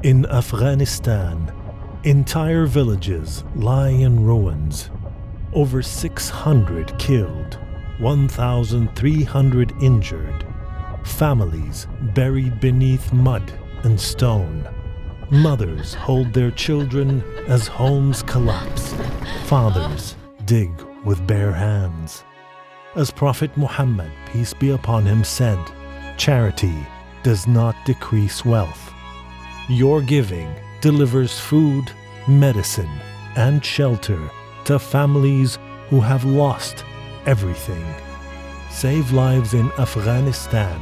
In Afghanistan, entire villages lie in ruins. Over 600 killed, 1,300 injured. Families buried beneath mud and stone. Mothers hold their children as homes collapse. Fathers dig with bare hands. As Prophet Muhammad, peace be upon him, said, "Charity does not decrease wealth." Your giving delivers food, medicine, and shelter to families who have lost everything. Save lives in Afghanistan